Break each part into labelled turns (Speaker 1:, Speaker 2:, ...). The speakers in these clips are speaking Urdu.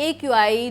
Speaker 1: AQI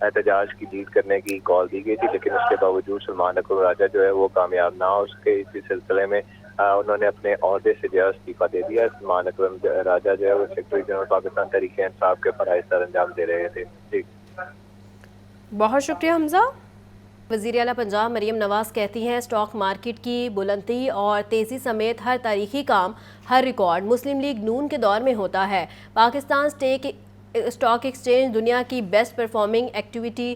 Speaker 2: احتجاج کی لیڈ کرنے کی کال دی گئی تھی، لیکن اس کے باوجود سلمان اکرم راجہ جو ہے وہ کامیاب نہ ہو سکے. اسی سلسلے میں انہوں نے اپنے عہدے سے جو ہے استعفیٰ دے دیا. سلمان اکرم راجہ جو ہے وہ سیکرٹری جنرل پاکستان تحریک انصاف کے فرائض سر انجام دے رہے تھے. جی
Speaker 1: بہت شکریہ حمزہ. وزیر اعلیٰ پنجاب مریم نواز کہتی ہیں اسٹاک مارکیٹ کی بلندی اور تیزی سمیت ہر تاریخی کام، ہر ریکارڈ مسلم لیگ نون کے دور میں ہوتا ہے. پاکستان اسٹاک ایکسچینج دنیا کی بیسٹ پرفارمنگ ایکٹیویٹی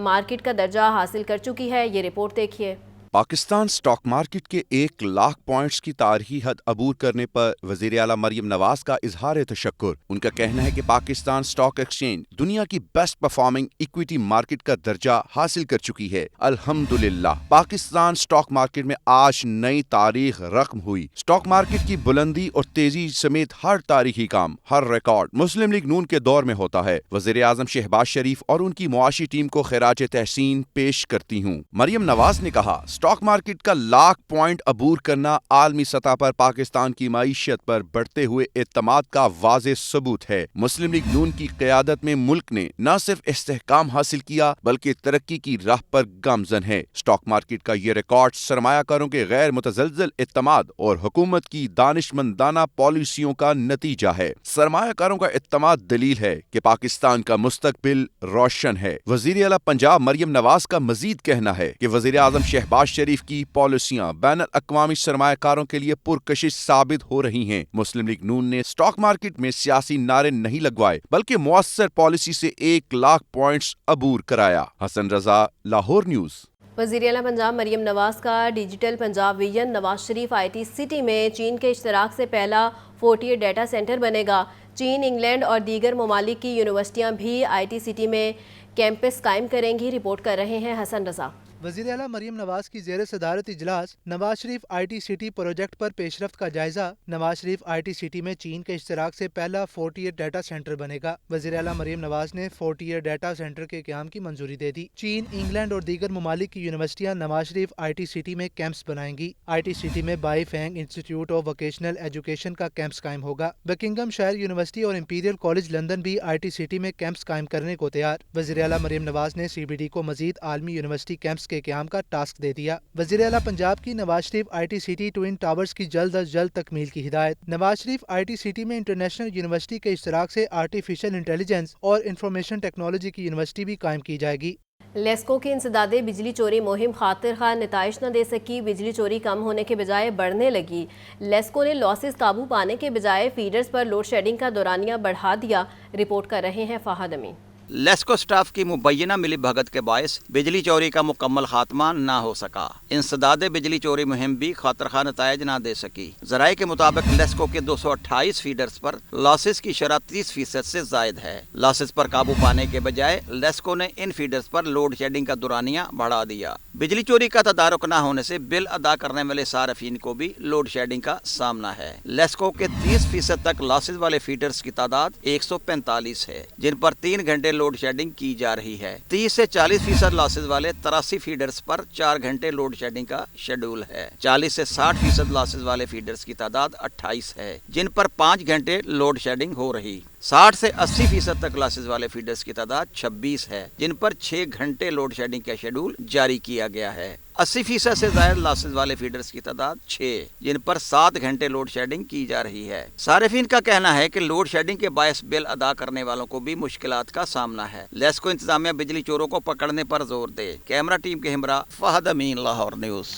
Speaker 1: مارکیٹ کا درجہ حاصل کر چکی ہے. یہ رپورٹ دیکھیے.
Speaker 3: پاکستان سٹاک مارکیٹ کے 1,00,000 پوائنٹس کی تاریخی حد عبور کرنے پر وزیر اعلیٰ مریم نواز کا اظہار تشکر. ان کا کہنا ہے کہ پاکستان سٹاک ایکسچینج دنیا کی بیسٹ پرفارمنگ ایکویٹی مارکیٹ کا درجہ حاصل کر چکی ہے. الحمدللہ پاکستان سٹاک مارکیٹ میں آج نئی تاریخ رقم ہوئی. سٹاک مارکیٹ کی بلندی اور تیزی سمیت ہر تاریخی کام، ہر ریکارڈ مسلم لیگ نون کے دور میں ہوتا ہے. وزیر اعظم شہباز شریف اور ان کی معاشی ٹیم کو خراج تحسین پیش کرتی ہوں. مریم نواز نے کہا اسٹاک مارکیٹ کا 1,00,000 پوائنٹ عبور کرنا عالمی سطح پر پاکستان کی معیشت پر بڑھتے ہوئے اعتماد کا واضح ثبوت ہے. مسلم لیگ نون کی قیادت میں ملک نے نہ صرف استحکام حاصل کیا بلکہ ترقی کی راہ پر گامزن ہے. اسٹاک مارکیٹ کا یہ ریکارڈ سرمایہ کاروں کے غیر متزلزل اعتماد اور حکومت کی دانشمندانہ پالیسیوں کا نتیجہ ہے. سرمایہ کاروں کا اعتماد دلیل ہے کہ پاکستان کا مستقبل روشن ہے. وزیر اعلیٰ پنجاب مریم نواز کا مزید کہنا ہے کہ وزیر اعظم شہباز شریف کی پالیسیاں بین الاقوامی سرمایہ کاروں کے لیے پرکشش ثابت ہو رہی ہیں. مسلم لیگ نون نے اسٹاک مارکیٹ میں سیاسی نعرے نہیں لگوائے بلکہ مؤثر پالیسی سے 1,00,000 پوائنٹس عبور کرایا. حسن رضا، لاہور نیوز.
Speaker 1: وزیر اعلیٰ پنجاب مریم نواز کا digital Punjab vision Nawaz Sharif IT city میں چین کے اشتراک سے پہلا فورٹیئر ڈیٹا سینٹر بنے گا. چین، انگلینڈ اور دیگر ممالک کی یونیورسٹیاں بھی IT سٹی میں کیمپس قائم کریں گی. رپورٹ کر رہے ہیں حسن رضا.
Speaker 4: وزیر اعلیٰ مریم نواز کی زیر صدارت اجلاس نواز شریف IT سٹی پروجیکٹ پر پیش رفت کا جائزہ. نواز شریف IT سٹی میں چین کے اشتراک سے پہلا فورٹیئر ڈیٹا سینٹر بنے گا. وزیر اعلیٰ مریم نواز نے فورٹیئر ڈیٹا سینٹر کے قیام کی منظوری دے دی. چین، انگلینڈ اور دیگر ممالک کی یونیورسٹیاں نواز شریف IT سٹی میں کیمپس بنائیں گی. IT سٹی میں Bai Feng Institute of Vocational Education کا کیمپس قائم ہوگا. بکنگم شائر یونیورسٹی اور امپیریل کالج لندن بھی IT سٹی میں کیمپس قائم کرنے کو تیار. وزیر اعلیٰ مریم نواز نے CBD کو مزید عالمی یونیورسٹی کیمپس کے قیام کا ٹاسک دے دیا. وزیر اعلیٰ پنجاب کی نواز Sharif IT city twin towers کی جلد از جلد تکمیل کی ہدایت. نواز شریف IT سٹی میں انٹرنیشنل یونیورسٹی کے اشتراک سے آرٹیفیشل انٹیلیجنس اور انفارمیشن ٹیکنالوجی کی یونیورسٹی بھی قائم کی جائے گی.
Speaker 1: لیسکو کی انسداد بجلی چوری مہم خاطر خواہ نتائج نہ دے سکی. بجلی چوری کم ہونے کے بجائے بڑھنے لگی. لیسکو نے لاسز قابو پانے کے بجائے فیڈرز پر لوڈ شیڈنگ کا دورانیہ بڑھا دیا. رپورٹ کر رہے ہیں فہد امین.
Speaker 5: لیسکو سٹاف کی مبینہ ملی بھگت کے باعث بجلی چوری کا مکمل خاتمہ نہ ہو سکا. انسداد بجلی چوری مہم بھی خاطر خواہ نتائج نہ دے سکی. ذرائع کے مطابق لیسکو کے 228 فیڈرز پر لاسز کی شرح 30% سے زائد ہے. لاسز پر قابو پانے کے بجائے لیسکو نے ان فیڈرز پر لوڈ شیڈنگ کا دورانیہ بڑھا دیا. بجلی چوری کا تدارک نہ ہونے سے بل ادا کرنے والے صارفین کو بھی لوڈ شیڈنگ کا سامنا ہے. لیسکو کے 30% تک لاسز والے فیڈرز کی تعداد 145 ہے جن پر 3 گھنٹے لوڈ شیڈنگ کی جا رہی ہے. 30 سے 40% لاسز والے 83 فیڈرز پر 4 گھنٹے لوڈ شیڈنگ کا شیڈول ہے. 40 سے 60% لاسز والے فیڈرز کی تعداد 28 ہے جن پر 5 گھنٹے لوڈ شیڈنگ ہو رہی. 60 سے 80% تک لاسز والے فیڈرز کی تعداد 26 ہے جن پر 6 گھنٹے لوڈ شیڈنگ کا شیڈول جاری کیا گیا ہے. 80% سے زائد لاسز والے فیڈرز کی تعداد 6 جن پر 7 گھنٹے لوڈ شیڈنگ کی جا رہی ہے. صارفین کا کہنا ہے کہ لوڈ شیڈنگ کے باعث بل ادا کرنے والوں کو بھی مشکلات کا سامنا ہے. لیسکو انتظامیہ بجلی چوروں کو پکڑنے پر زور دے. کیمرہ ٹیم کے ہمراہ فہد امین، لاہور نیوز.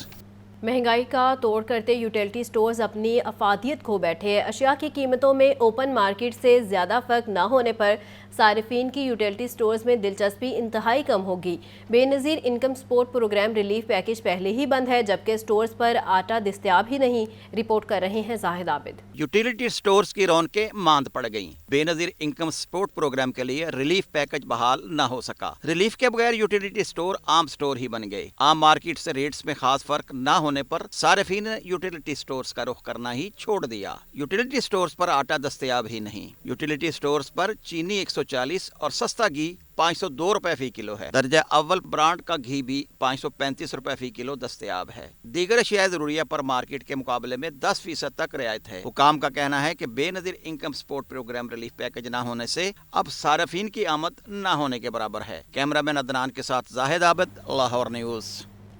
Speaker 1: مہنگائی کا توڑ کرتے یوٹیلٹی سٹورز اپنی افادیت کھو بیٹھے. اشیاء کی قیمتوں میں اوپن مارکیٹ سے زیادہ فرق نہ ہونے پر صارفین کی یوٹیلٹی سٹورز میں دلچسپی انتہائی کم ہوگی. Benazir income support program relief package پہلے ہی بند ہے جبکہ سٹورز پر آٹا دستیاب ہی نہیں. رپورٹ کر رہے ہیں زاہد عابد.
Speaker 5: یوٹیلیٹی سٹورز کی رونقیں ماند پڑ گئیں. بے نظیر انکم سپورٹ پروگرام کے لیے ریلیف پیکج بحال نہ ہو سکا. ریلیف کے بغیر یوٹیلیٹی سٹور عام سٹور ہی بن گئے. عام مارکیٹ سے ریٹس میں خاص فرق نہ ہونے پر صارفین نے یوٹیلیٹی سٹورز کا رخ کرنا ہی چھوڑ دیا. یوٹیلیٹی سٹورز پر آٹا دستیاب ہی نہیں. یوٹیلیٹی سٹورز پر چینی 140 540 اور سستا گھی 502 روپے فی کلو ہے۔ درجہ اول برانڈ کا گھی بھی 535 روپے فی کلو دستیاب ہے۔ دیگر اشیاء ضروریہ پر مارکیٹ کے مقابلے میں 10% تک رعایت ہے۔ حکام کا کہنا ہے کہ Benazir income support program relief package نہ ہونے سے اب صارفین کی آمد نہ ہونے کے برابر ہے۔ کیمرہ مین عدنان کے ساتھ زاہد عابد، لاہور نیوز۔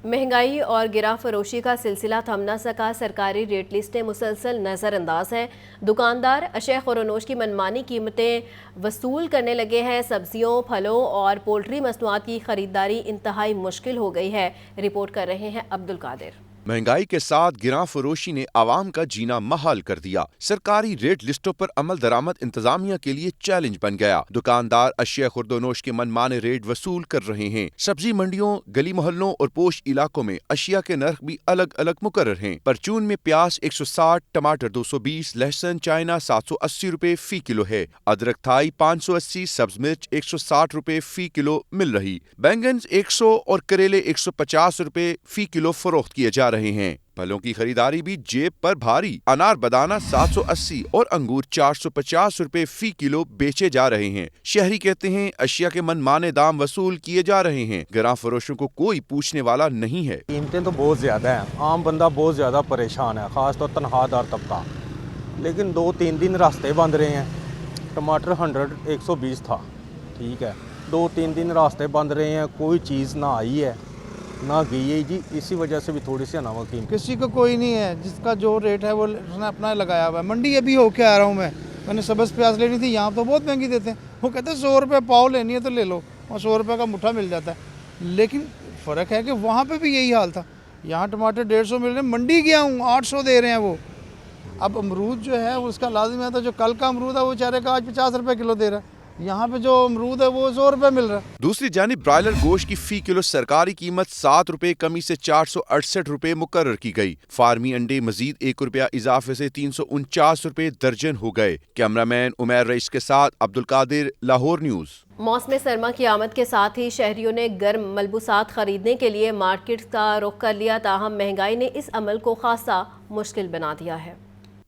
Speaker 1: مہنگائی اور گرا فروشی کا سلسلہ تھم نہ سکا، سرکاری ریٹ لسٹیں مسلسل نظر انداز ہیں، دکاندار اشیاء خورونوش کی منمانی قیمتیں وصول کرنے لگے ہیں، سبزیوں، پھلوں اور پولٹری مصنوعات کی خریداری انتہائی مشکل ہو گئی ہے۔ رپورٹ کر رہے ہیں عبدالقادر۔
Speaker 3: مہنگائی کے ساتھ گراں فروشی نے عوام کا جینا محال کر دیا۔ سرکاری ریٹ لسٹوں پر عمل درآمد انتظامیہ کے لیے چیلنج بن گیا۔ دکاندار اشیاء خوردونوش کے منمانے ریٹ وصول کر رہے ہیں۔ سبزی منڈیوں، گلی محلوں اور پوش علاقوں میں اشیاء کے نرخ بھی الگ الگ مقرر ہیں۔ پرچون میں پیاز 160، ٹماٹر 220، لہسن چائنا 780 روپے فی کلو ہے۔ ادرک تھائی 580، سبز مرچ 160 روپے فی کلو مل رہی۔ بینگنز 100 اور کریلے 150 روپے فی کلو فروخت کیے جا رہے ہیں۔ پھلوں کی خریداری بھی جیب پر بھاری۔ انار بدانا 780 اور انگور 450 روپے فی کلو بیچے جا رہے ہیں۔ شہری کہتے ہیں اشیاء کے منمانے دام وصول کیے جا رہے ہیں، گراں فروشوں کو کوئی پوچھنے والا نہیں ہے۔
Speaker 6: قیمتیں تو بہت زیادہ ہیں، عام بندہ بہت زیادہ پریشان ہے، خاص طور تنخواہ دار طبقہ۔ لیکن 2-3 دن راستے بند رہے ہیں۔ ٹماٹر 120 تھا، ٹھیک ہے، 2-3 دن راستے بند رہے ہیں، کوئی چیز نہ آئی ہے نہ گئی ہے جی، اسی وجہ سے بھی تھوڑی سی نامہ قیمت۔
Speaker 7: کسی کو کوئی نہیں ہے، جس کا جو ریٹ ہے وہ اس نے اپنا لگایا ہوا ہے۔ منڈی ابھی ہو کے آ رہا ہوں میں نے سبز پیاز لینی تھی، یہاں تو بہت مہنگی دیتے ہیں، وہ کہتے ہیں 100 روپے پاؤ لینی ہے تو لے لو، اور 100 روپے کا مٹھا مل جاتا ہے۔ لیکن فرق ہے کہ وہاں پہ بھی یہی حال تھا، یہاں ٹماٹر 150 مل رہے ہیں، منڈی گیا ہوں 800 دے رہے ہیں وہ۔ اب امرود جو ہے اس کا لازم ہے، تو جو کل کا امرود ہے وہ چارے کا آج 50 روپے کلو دے رہا ہے، یہاں پہ جو امرود ہے وہ 100 روپے مل رہا ہے۔
Speaker 3: دوسری جانب برائلر گوشت کی فی کلو سرکاری قیمت 7 روپے کمی سے 468 روپے مقرر کی گئی۔ فارمی انڈے مزید 1 روپیہ اضافے سے 349 روپے درجن ہو گئے۔ کیمرہ مین عمیر رئیس کے ساتھ عبدالقادر، لاہور نیوز۔
Speaker 1: موسم سرما کی آمد کے ساتھ ہی شہریوں نے گرم ملبوسات خریدنے کے لیے مارکیٹ کا رخ کر لیا، تاہم مہنگائی نے اس عمل کو خاصا مشکل بنا دیا ہے۔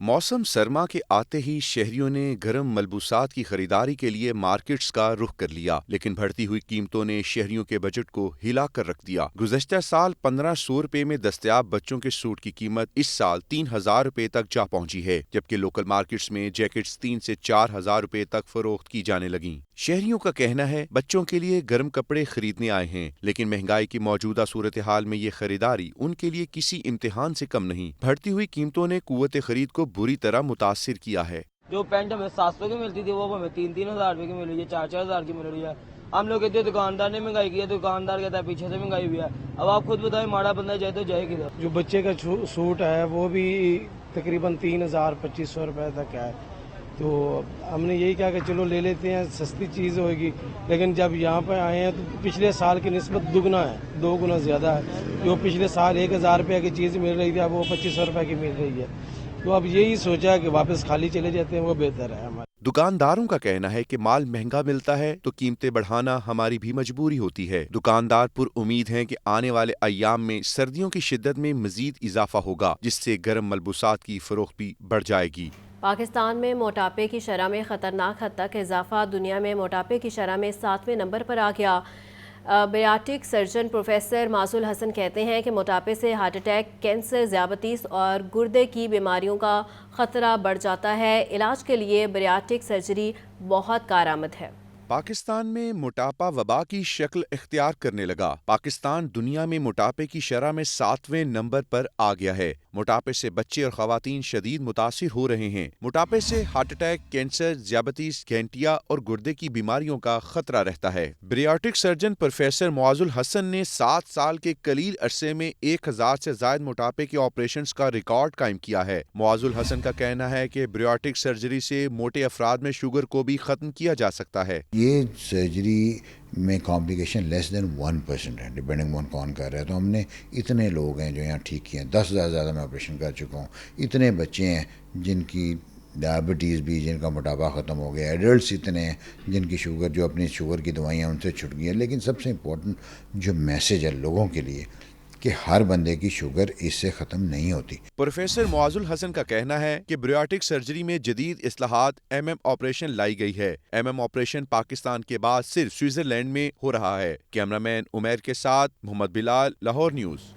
Speaker 3: موسم سرما کے آتے ہی شہریوں نے گرم ملبوسات کی خریداری کے لیے مارکیٹس کا رخ کر لیا، لیکن بڑھتی ہوئی قیمتوں نے شہریوں کے بجٹ کو ہلا کر رکھ دیا۔ گزشتہ سال 1500 روپے میں دستیاب بچوں کے سوٹ کی قیمت اس سال 3000 روپے تک جا پہنچی ہے، جبکہ لوکل مارکیٹس میں جیکٹس 3 سے 4000 روپے تک فروخت کی جانے لگیں۔ شہریوں کا کہنا ہے بچوں کے لیے گرم کپڑے خریدنے آئے ہیں، لیکن مہنگائی کی موجودہ صورتحال میں یہ خریداری ان کے لیے کسی امتحان سے کم نہیں۔ بڑھتی ہوئی قیمتوں نے قوت خرید کو بری طرح متاثر کیا ہے۔
Speaker 8: جو پینٹ ہمیں 700 کی ملتی تھی وہ ہمیں 3-3 ہزار روپے کی مل رہی ہے، 4-4 ہزار کی مل رہی ہے۔ ہم لوگ کہتے ہیں دکاندار نے مہنگائی کی ہے، دکاندار کہتا ہے پیچھے سے مہنگائی ہوئی ہے۔ اب آپ خود بتائیں ماڑا بندہ جائے تو جائے کدھر؟
Speaker 7: جو بچے کا سوٹ ہے وہ بھی تقریباً 3000-2500 روپے تک ہے، تو ہم نے یہی کہا کہ چلو لے لیتے ہیں، سستی چیز ہوئے گی، لیکن جب یہاں پہ آئے ہیں تو پچھلے سال کی نسبت دگنا ہے، 2 گنا زیادہ ہے۔ جو پچھلے سال 1000 روپے کی چیز مل رہی تھی اب وہ 2500 روپے کی مل رہی ہے، تو اب یہی سوچا کہ واپس خالی چلے جاتے ہیں، وہ بہتر ہے ہمارے۔
Speaker 3: دکانداروں کا کہنا ہے کہ مال مہنگا ملتا ہے تو قیمتیں بڑھانا ہماری بھی مجبوری ہوتی ہے۔ دکاندار پر امید ہیں کہ آنے والے ایام میں سردیوں کی شدت میں مزید اضافہ ہوگا، جس سے گرم ملبوسات کی فروخت بھی بڑھ جائے گی۔
Speaker 1: پاکستان میں موٹاپے کی شرح میں خطرناک حد تک اضافہ، دنیا میں موٹاپے کی شرح میں 7ویں نمبر پر آ گیا۔ بیاٹک سرجن پروفیسر معاذ الحسن کہتے ہیں کہ موٹاپے سے ہارٹ اٹیک، کینسر، ذیابیطس اور گردے کی بیماریوں کا خطرہ بڑھ جاتا ہے۔ علاج کے لیے بیاٹک سرجری بہت کارآمد ہے۔
Speaker 3: پاکستان میں موٹاپا وبا کی شکل اختیار کرنے لگا۔ پاکستان دنیا میں موٹاپے کی شرح میں 7ویں نمبر پر آ گیا ہے۔ موٹاپے سے بچے اور خواتین شدید متاثر ہو رہے ہیں۔ موٹاپے سے ہارٹ اٹیک، کینسر، ذیابیطس، گینٹیا اور گردے کی بیماریوں کا خطرہ رہتا ہے۔ بیاٹک سرجن پروفیسر معاذ الحسن نے 7 سال کے قلیل عرصے میں 1000 سے زائد موٹاپے کے آپریشنز کا ریکارڈ قائم کیا ہے۔ معاذ الحسن کا کہنا ہے کہ بیاٹک سرجری سے موٹے افراد میں شوگر کو بھی ختم کیا جا سکتا ہے۔
Speaker 9: یہ سرجری میں کمپلیکیشن لیس دین 1% ہے، ڈپینڈنگ آن کون کر رہا ہے۔ تو ہم نے اتنے لوگ ہیں جو یہاں ٹھیک کیے ہیں، 10,000 سے زیادہ میں آپریشن کر چکا ہوں۔ اتنے بچے ہیں جن کی ڈائبٹیز بھی، جن کا موٹاپا ختم ہو گیا، ایڈلٹس اتنے ہیں جن کی شوگر، جو اپنی شوگر کی دوائیاں ان سے چھٹ گئی ہیں۔ لیکن سب سے امپورٹنٹ جو میسیج ہے لوگوں کے لیے کہ ہر بندے کی شوگر اس سے ختم نہیں ہوتی۔
Speaker 3: پروفیسر معاذ الحسن کا کہنا ہے کہ بریاٹک سرجری میں جدید اصلاحات آپریشن لائی گئی ہے۔ آپریشن پاکستان کے بعد صرف سوئٹزرلینڈ میں ہو رہا ہے۔ کیمرہ مین عمیر کے ساتھ محمد بلال، لاہور نیوز۔